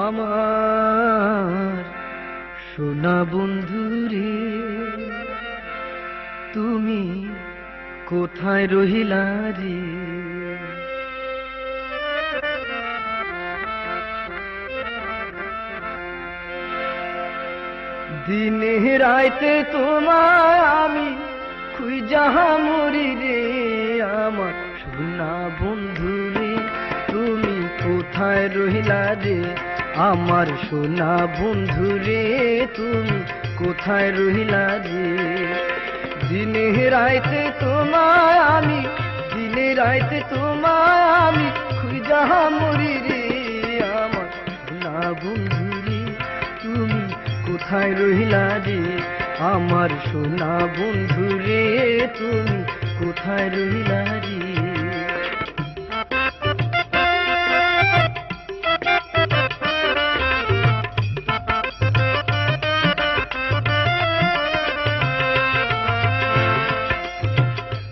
আমার সোনা বন্ধু রে, তুমি কোথায় রহিলা রে? দিনে রাইতে তোমায় আমি খুঁজা মরি রে, আমার সোনা বন্ধু রে, তুমি কোথায় রহিলা রে? আমার সোনা বন্ধু রে, তুমি কোথায় রহিলা রে? দিনে রাইতে তোমায় আমি, দিনে রাইতে তোমায় আমি খুঁজা মরি রে, আমার সোনা বন্ধু রে, তুমি কোথায় রহিলা রে? আমার সোনা বন্ধু রে, তুমি কোথায় রহিলা রে?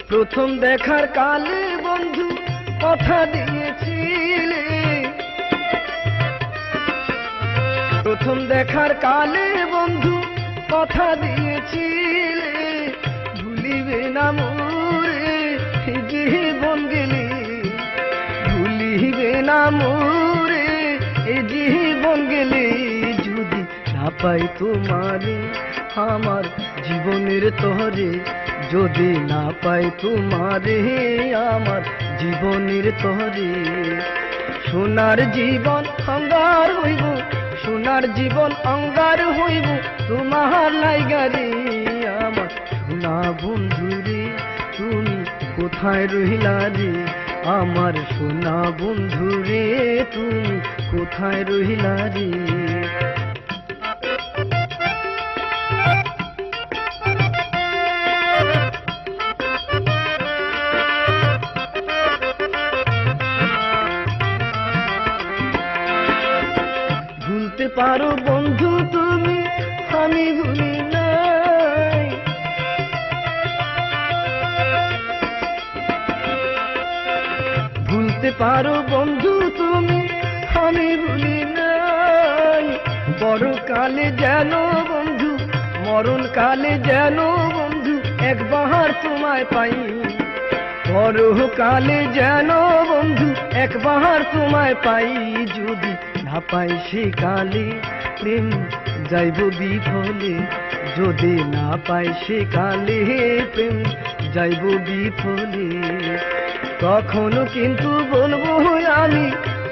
প্রথম দেখার কালে বন্ধু কথা দিয়েছিলে, প্রথম দেখার কালে বন্ধু কথা দিয়েছিলে, ভুলিবে না মোরে জীবন গেলে, ভুলিবে না মোরে জীবন গেলে, যদি না পাই তোমারে আমার জীবনের তরে, যদি না পাই তোমারে আমার জীবনের তরে। সোনার জীবন অঙ্গার হইব, সোনার জীবন অঙ্গার হইব তোমার লাইগা রে, আমার সোনা বন্ধু রে, তুমি কোথায় রহিলা রে? আমার সোনা বন্ধু রে, তুমি কোথায় রহিলা রে? ভুলতে পারো বন্ধু তুমি, আমি ভুলি নাই, ভুলতে পারো বন্ধু তুমি, আমি ভুলি নাই। বড় কালে যেন বন্ধু, মরণ কালে যেন বন্ধু একবার তোমায় পাই, বড় কালে যেন বন্ধু একবার তোমায় পাই, যদি না পাই সে কালে প্রেম যাইব বিফলে, যদি না পাই সে কালে প্রেম যাইব বিফলে। তখন কিন্তু বলবো আমি,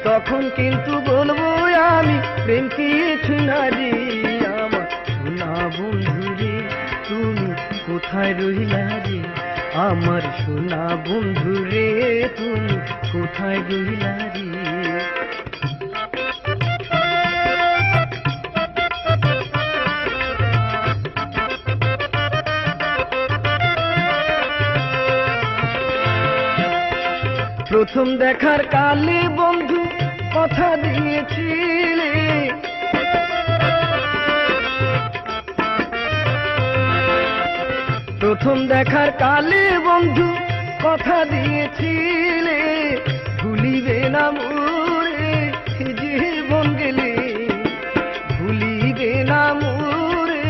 তখন কিন্তু বলবো আমি, প্রেম কিছু না রে, আমার সোনা বন্ধু রে, তুমি কোথায় রহিলা রে? আমার সোনা বন্ধু রে, তুমি কোথায় রহিলা রে? প্রথম দেখার কালে বন্ধু কথা দিয়েছিলে, প্রথম দেখার কালে বন্ধু কথা দিয়েছিলে, ভুলিবে না মোরে জীবন গেলে, ভুলিবে না মোরে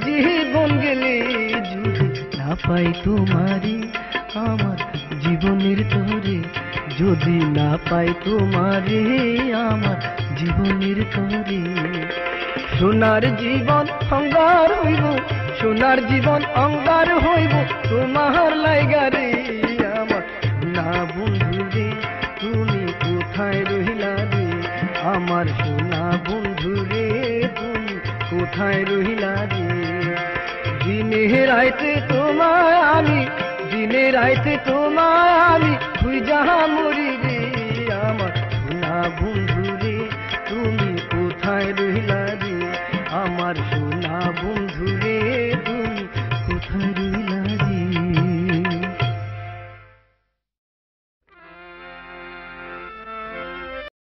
জীবন গেলে, যদি না পাই তোমারে আমার জীবনের তরে, যদি না পাই তোমারে আমার জীবনের তরে। সোনার জীবন অঙ্গার হইব, সোনার জীবন অঙ্গার হইব তোমার লাইগা রে, আমার সোনা বন্ধু রে, তুমি কোথায় রহিলা রে? আমার সোনা বন্ধু রে, তুমি কোথায় রহিলা রে? দিনে রাইতে তোমায় আমি, দিনে রাইতে তোমায় আমি খুঁজা মরি রে, আমার সোনা বন্ধু রে, তুমি কোথায় রহিলা রে? আমার সোনা বন্ধু